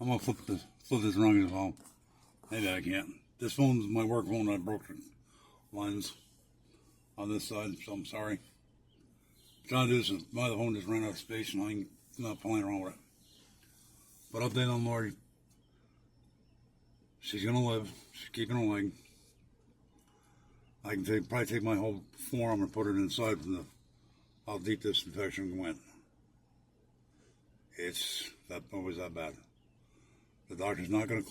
I'm gonna flip this around as well. Maybe I can't. This phone's my work phone. I broke the lines on this side, so I'm sorry. Trying to do this, my other phone just ran out of space, and I'm not playing around with it. But update on Laurie. She's gonna live. She's keeping her leg. I can probably take my whole forearm and put it inside from how deep this infection went. It's always that bad. The doctor's not going to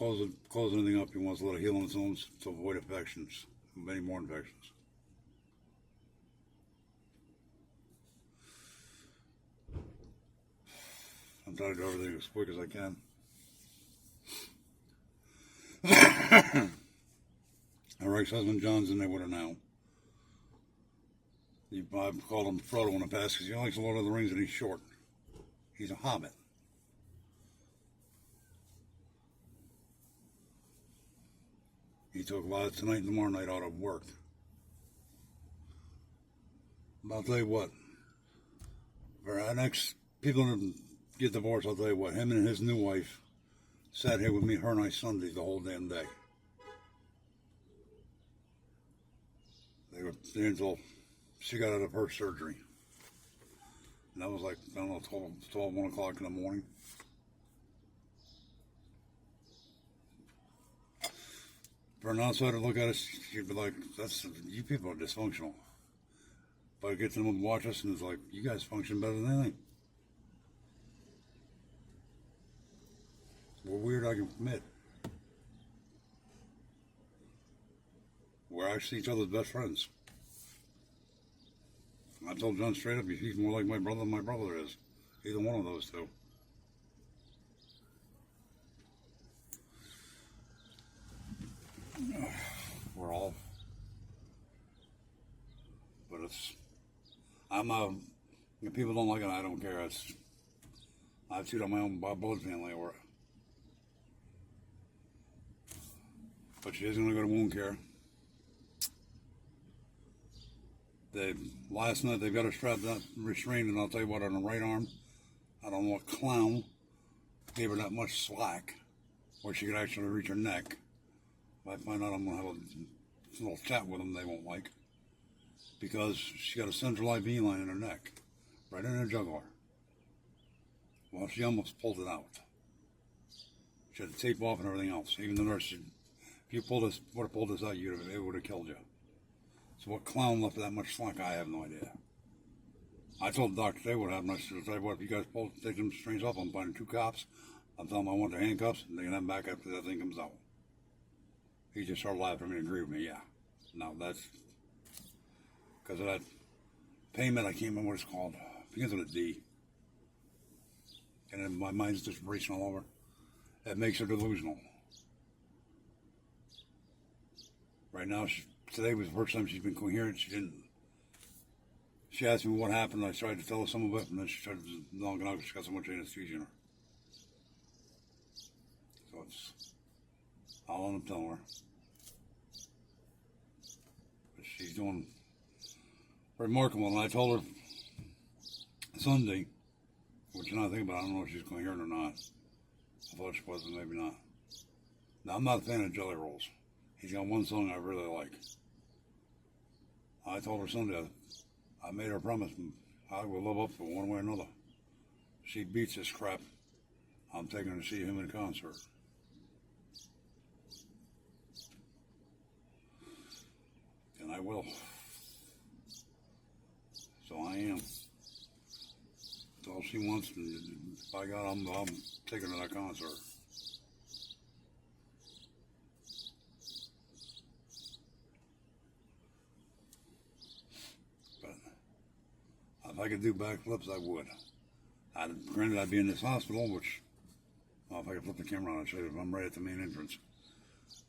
close anything up. He wants to let it heal on its own to avoid infections, many more infections. I'm trying to do everything as quick as I can. Her ex-husband John's in there with her now. I've called him Frodo in the past because he likes Lord of the Rings and he's short. He's a hobbit. He took a lot of tonight and tomorrow night out of work. But I'll tell you what, for our next people that get divorced, I'll tell you what, him and his new wife sat here with me, her and I Sunday the whole damn day. They were there until she got out of her surgery. And that was like, I don't know, 1 o'clock in the morning. For an outsider to look at us, you'd be like, you people are dysfunctional. But I get them to watch us and it's like, you guys function better than anything. We're weird, I can admit. We're actually each other's best friends. I told John straight up, he's more like my brother than my brother is. Either one of those two. We're all, but if people don't like it, I don't care. I've chewed on my own blood family over it. But she is going to go to wound care. Last night they've got her strapped up, restrained, and I'll tell you what, on the right arm, I don't know what clown gave her that much slack where she could actually reach her neck. If I find out I'm going to have a little chat with them they won't like, because she got a central IV line in her neck, right in her jugular. Well, she almost pulled it out. She had the tape off and everything else. Even the nurse said, if you would have pulled this out, it would have killed you. So what clown left that much slack? I have no idea. I told the doctor today what happened. I said, I'll tell you what, if you guys take them strings off, I'm finding 2 cops. I'll tell them I want their handcuffs, and they can have them back after that thing comes out. He just started laughing at me and agreed with me, yeah. Now that's because of that payment, I can't remember what it's called. It begins with a D. And then my mind's just racing all over. That makes her delusional. Right now, today was the first time she's been coherent. She asked me what happened. I tried to tell her some of it, and then she started knocking out because she got so much anesthesia in her. So it's all I'm telling her. But she's doing remarkable. And I told her Sunday, which now I think about, I don't know if she's coherent or not. I thought she was, but maybe not. Now, I'm not a fan of Jelly Rolls. He's got one song I really like. I told her Sunday, I made her a promise, I will live up to it one way or another. She beats this crap, I'm taking her to see him in concert. And I will. So I am. That's all she wants, and by God, I'm taking her to that concert. If I could do backflips, I would. Granted, I'd be in this hospital, which, well, if I could flip the camera on, I'd show you if I'm right at the main entrance.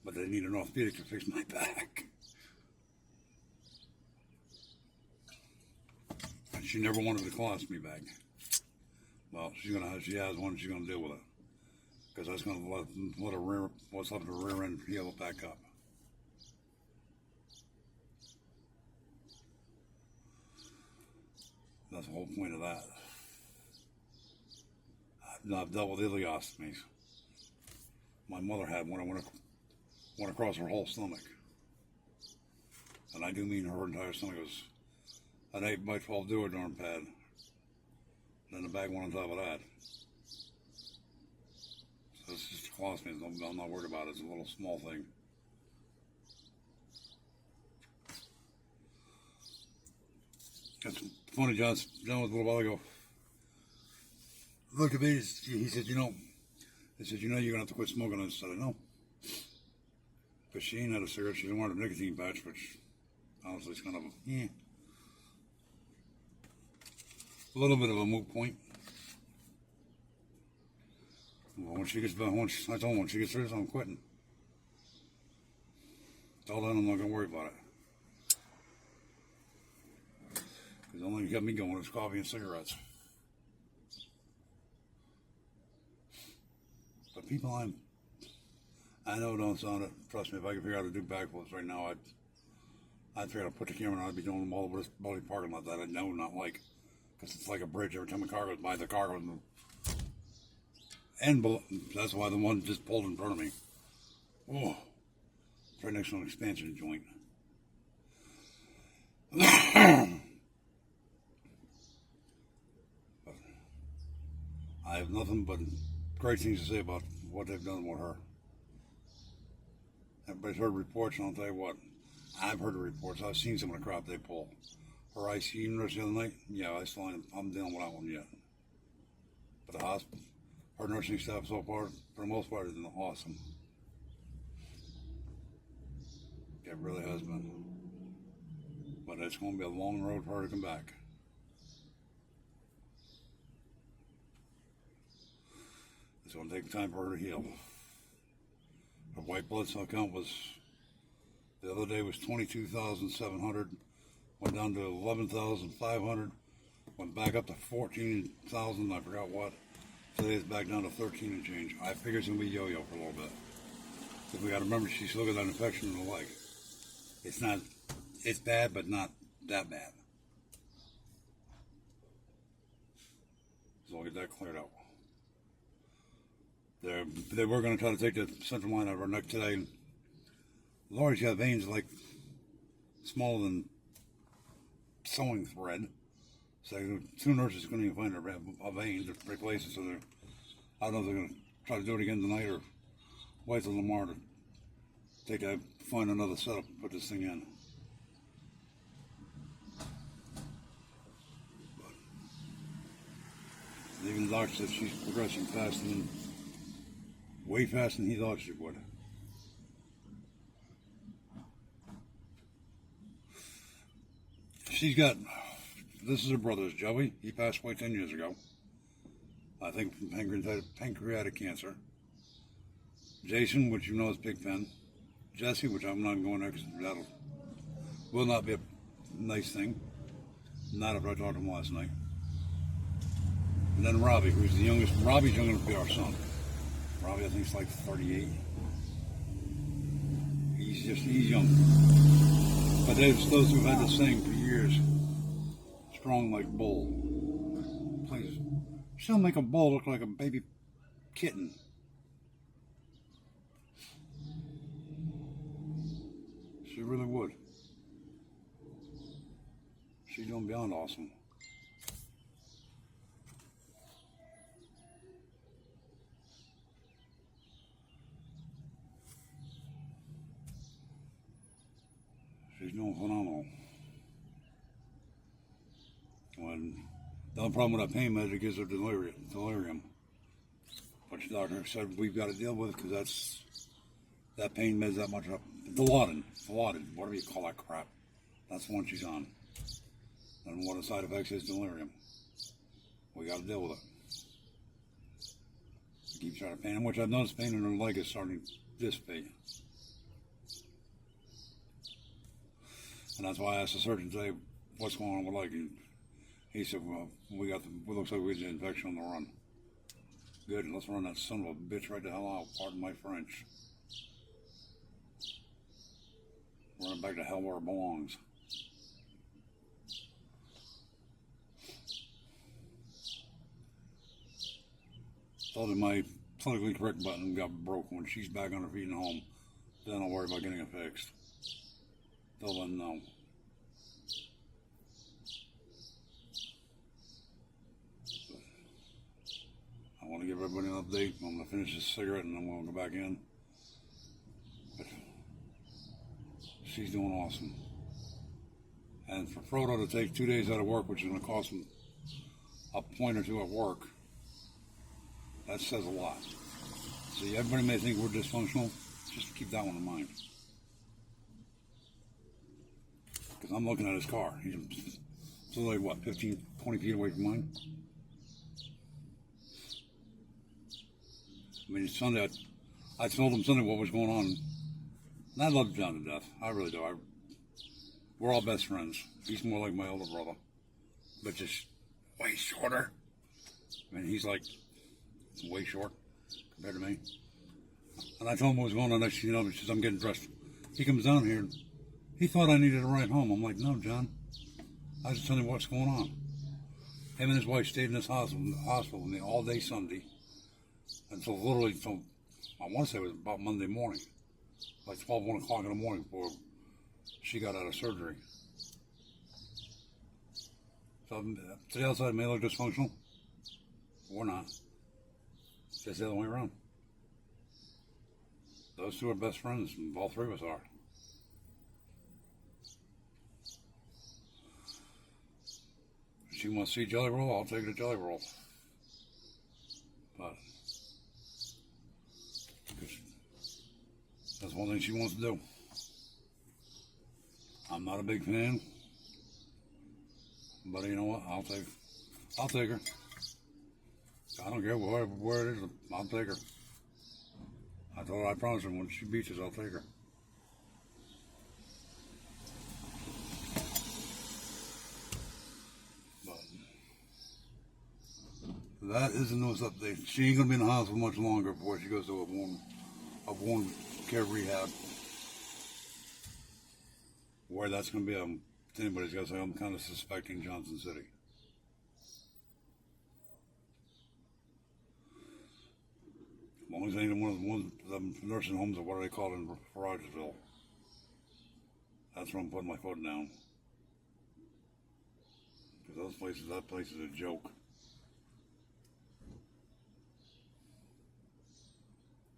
But they need an orthopedic to fix my back. And she never wanted the colostomy bag. Well, she has one, she's gonna deal with it. Because that's gonna let what's left of her rear end heal it back up. That's the whole point of that. I've dealt with ileostomies. My mother had when I went across her whole stomach. And I do mean her entire stomach. It was an 8x12 Duodorm pad. Then the bag went on top of that. So it's just a colostomy. I'm not worried about it. It's a little small thing. It's funny, John was a little while ago. Looked at me, he said, you're going to have to quit smoking. I said, I know. Because she ain't had a cigarette. She didn't want a nicotine patch, which honestly is kind of a little bit of a moot point. Well, when she gets back, I told her when she gets serious, I'm quitting. Till then, I'm not going to worry about it. Because the only thing that kept me going was coffee and cigarettes. But people I know don't sound it. Trust me, if I could figure out how to do backflips right now, I'd figure out how to put the camera on. I'd be doing them all over this bloody parking lot that I know not like. Because it's like a bridge. Every time a car goes by, the car goes. And that's why the one just pulled in front of me. Oh, it's right next to an expansion joint. I have nothing but great things to say about what they've done with her. Everybody's heard reports, and I'll tell you what, I've heard the reports. I've seen some of the crap they pull. Her ICU nurse the other night, yeah, I'm dealing with that one yet. But the hospital, her nursing staff so far, for the most part, has been awesome. It really has been. But it's going to be a long road for her to come back. It's going to take time for her to heal. Her white blood cell count was, the other day was 22,700, went down to 11,500, went back up to 14,000, I forgot what. Today it's back down to 13 and change. I figure it's going to be yo-yo for a little bit. Because we got to remember she's still got that infection in the leg. It's bad, but not that bad. So I'll get that cleared out. They were going to try to take the central line out of her neck today. And Laurie's got veins like smaller than sewing thread. So two nurses couldn't even find a vein to replace it. So I don't know if they're going to try to do it again tonight or wait till tomorrow to find another setup to put this thing in. But even the doctor said she's progressing faster than, way faster than he thought she would. She's got, this is her brother's, Joey. He passed away 10 years ago. I think from pancreatic cancer. Jason, which you know is Big Pen. Jesse, which I'm not going there because that will not be a nice thing. Not after I talked to him last night. And then Robbie, who's the youngest. Robbie's younger than our son. Robbie, I think, is like 38. He's young. But there's those who've had this saying for years. Strong like bull. Please. She'll make a bull look like a baby kitten. She really would. She's doing beyond awesome. She's doing phenomenal. The only problem with that pain med, it gives her delirium. Which the doctor said we've got to deal with because that pain med's that much up. Dilaudid, whatever you call that crap. That's the one she's on. And one of the side effects is delirium. We got to deal with it. It keeps trying to pain, which I've noticed pain in her leg is starting to dissipate. And that's why I asked the surgeon today, what's going on with leg? And he said, well, it looks like we got an infection on the run. Good, let's run that son of a bitch right the hell out, pardon my French. Run it back to hell where it belongs. Told him my politically correct button got broke. When she's back on her feet and home, then I'll worry about getting it fixed. Till then, no. I want to give everybody an update. I'm going to finish this cigarette and then we'll go back in. But she's doing awesome. And for Frodo to take 2 days out of work, which is going to cost him a point or two at work, that says a lot. See, everybody may think we're dysfunctional. Just keep that one in mind. Because I'm looking at his car. He's so like, what, 15, 20 feet away from mine? I mean, Sunday, I told him Sunday what was going on. And I love John to death. I really do. We're all best friends. He's more like my older brother, but just way shorter. I mean, he's like way short compared to me. And I told him what was going on next, you know, because I'm getting dressed. He comes down here. He thought I needed a ride home. I'm like, no, John. I was just telling him what's going on. Him and his wife stayed in this hospital with me all day Sunday until literally, I want to say it was about Monday morning, like 12, 1 o'clock in the morning before she got out of surgery. So to the outside, it may look dysfunctional. We're not. It's just the other way around. Those two are best friends, and all three of us are. If she wants to see Jelly Roll, I'll take her to Jelly Roll. But that's one thing she wants to do. I'm not a big fan, but you know what? I'll take her. I don't care where it is. I'll take her. I told her I promised her when she beats us, I'll take her. But that is the newest update. She ain't gonna be in the hospital much longer before she goes to a wound care rehab. Where that's gonna be, anybody's gotta say, I'm kind of suspecting Johnson City. As long as it ain't one of the nursing homes, or what do they call it in Rogersville. That's where I'm putting my foot down. Because that place is a joke.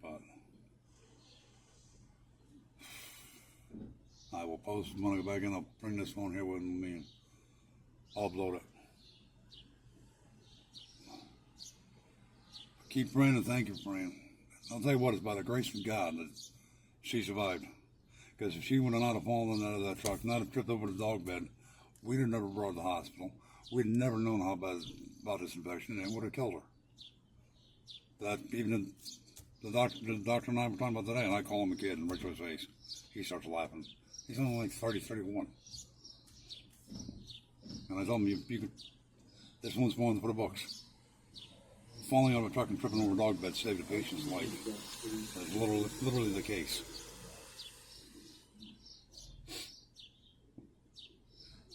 But I will post when I go back in. I'll bring this phone here with me and I'll upload it. Keep praying and thank you for praying. I'll tell you what, it's by the grace of God that she survived. Because if she would have not have fallen out of that truck, not have tripped over the dog bed, we'd have never brought her to the hospital. We'd never known how bad about this infection, and it would have killed her. That even the doctor and I were talking about today, and I call him a kid and right to his face. He starts laughing. He's only like 30, 31. And I told him, you could, this one's going for the books. Falling out of a truck and tripping over a dog bed saved a patient's life. That's literally the case.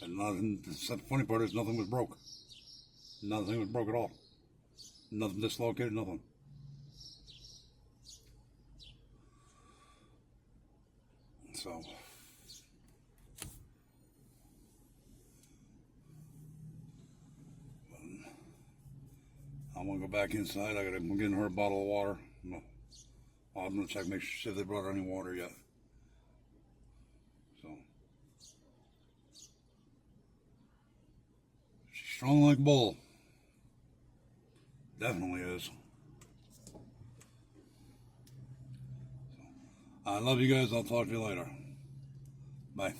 And nothing, the funny part is nothing was broke. Nothing was broke at all. Nothing dislocated, nothing. So I'm gonna go back inside. I'm getting her a bottle of water. I'm gonna check, make sure if they brought her any water yet. So she's strong like bull. Definitely is. So, I love you guys. I'll talk to you later. Bye.